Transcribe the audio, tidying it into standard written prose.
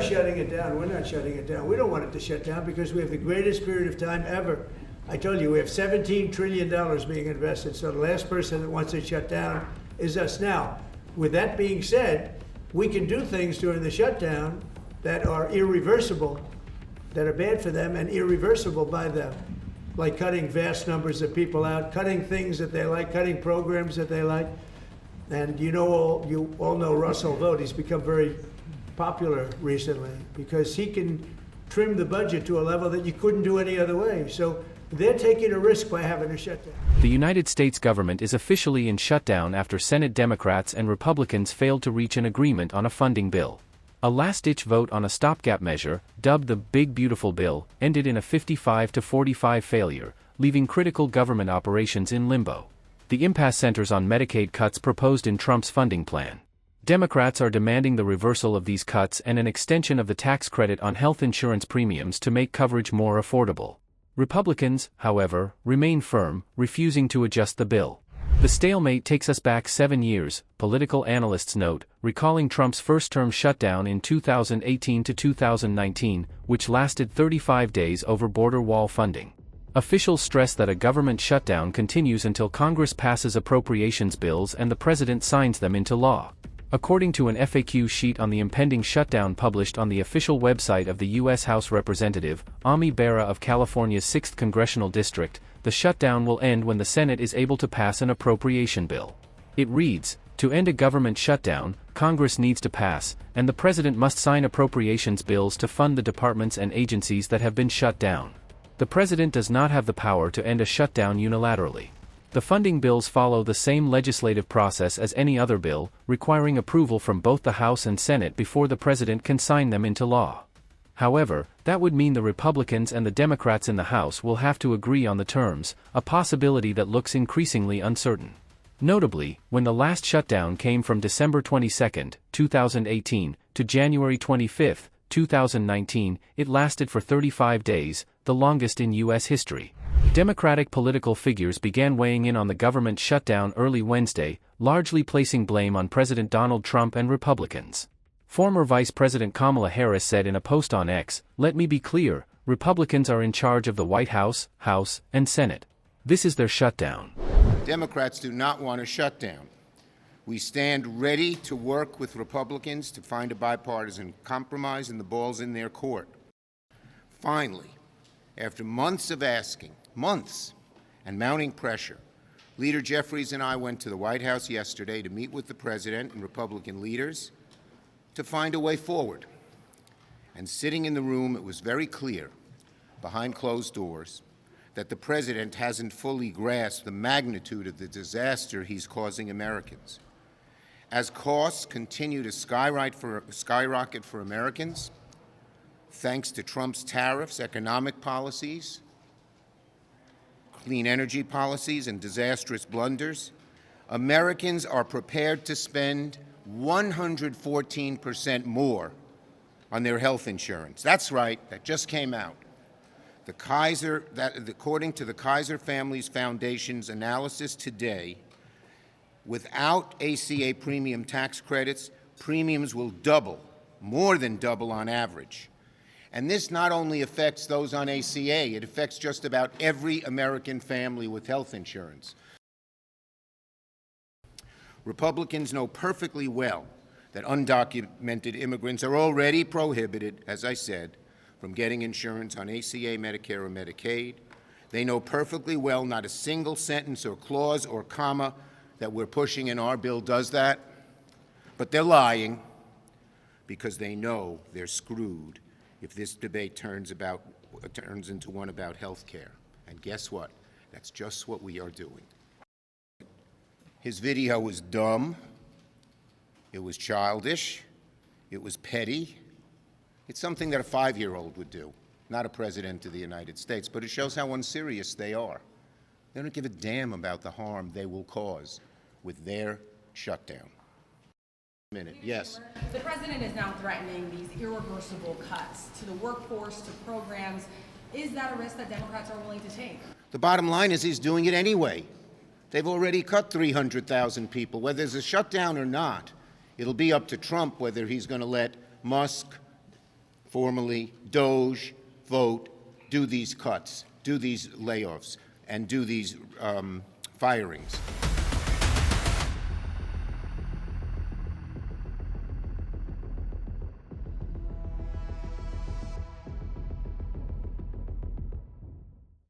shutting it down. We're not shutting it down. We don't want it to shut down because we have the greatest period of time ever. I told you, we have $17 trillion being invested, so the last person that wants it shut down is us. Now, with that being said, we can do things during the shutdown that are irreversible, that are bad for them and irreversible by them, like cutting vast numbers of people out, cutting things that they like, cutting programs that they like. And you all know Russell Vought. He's become very popular recently because he can trim the budget to a level that you couldn't do any other way. So they're taking a risk by having a shutdown. The United States government is officially in shutdown after Senate Democrats and Republicans failed to reach an agreement on a funding bill. A last-ditch vote on a stopgap measure, dubbed the Big Beautiful Bill, ended in a 55-45 failure, leaving critical government operations in limbo. The impasse centers on Medicaid cuts proposed in Trump's funding plan. Democrats are demanding the reversal of these cuts and an extension of the tax credit on health insurance premiums to make coverage more affordable. Republicans, however, remain firm, refusing to adjust the bill. The stalemate takes us back 7 years, political analysts note, recalling Trump's first-term shutdown in 2018 to 2019, which lasted 35 days over border wall funding. Officials stress that a government shutdown continues until Congress passes appropriations bills and the president signs them into law. According to an FAQ sheet on the impending shutdown published on the official website of the U.S. House Representative, Ami Bera of California's 6th Congressional District, the shutdown will end when the Senate is able to pass an appropriation bill. It reads, "To end a government shutdown, Congress needs to pass, and the President must sign appropriations bills to fund the departments and agencies that have been shut down. The President does not have the power to end a shutdown unilaterally. The funding bills follow the same legislative process as any other bill, requiring approval from both the House and Senate before the President can sign them into law. However, that would mean the Republicans and the Democrats in the House will have to agree on the terms, a possibility that looks increasingly uncertain." Notably, when the last shutdown came from December 22, 2018, to January 25, 2019, it lasted for 35 days, the longest in U.S. history. Democratic political figures began weighing in on the government shutdown early Wednesday, largely placing blame on President Donald Trump and Republicans. Former Vice President Kamala Harris said in a post on X, "Let me be clear, Republicans are in charge of the White House, House, and Senate. This is their shutdown." Democrats do not want a shutdown. We stand ready to work with Republicans to find a bipartisan compromise, and the ball's in their court. Finally, after months of asking, and mounting pressure, Leader Jeffries and I went to the White House yesterday to meet with the President and Republican leaders to find a way forward. And sitting in the room, it was very clear, behind closed doors, that the President hasn't fully grasped the magnitude of the disaster he's causing Americans. As costs continue to skyrocket for Americans, thanks to Trump's tariffs, economic policies, clean energy policies, and disastrous blunders, Americans are prepared to spend 114% more on their health insurance. That's right, that just came out. According to the Kaiser Family's Foundation's analysis today, without ACA premium tax credits, premiums will double, more than double on average. And this not only affects those on ACA, it affects just about every American family with health insurance. Republicans know perfectly well that undocumented immigrants are already prohibited, as I said, from getting insurance on ACA, Medicare, or Medicaid. They know perfectly well not a single sentence or clause or comma that we're pushing in our bill does that, but they're lying because they know they're screwed if this debate turns into one about health care. And guess what? That's just what we are doing. His video was dumb, it was childish, it was petty. It's something that a 5-year-old would do, not a president of the United States, but it shows how unserious they are. They don't give a damn about the harm they will cause with their shutdown. Yes. The president is now threatening these irreversible cuts to the workforce, to programs. Is that a risk that Democrats are willing to take? The bottom line is he's doing it anyway. They've already cut 300,000 people. Whether there's a shutdown or not, it'll be up to Trump whether he's going to let Musk, formally Doge, vote, do these cuts, do these layoffs, and do these firings.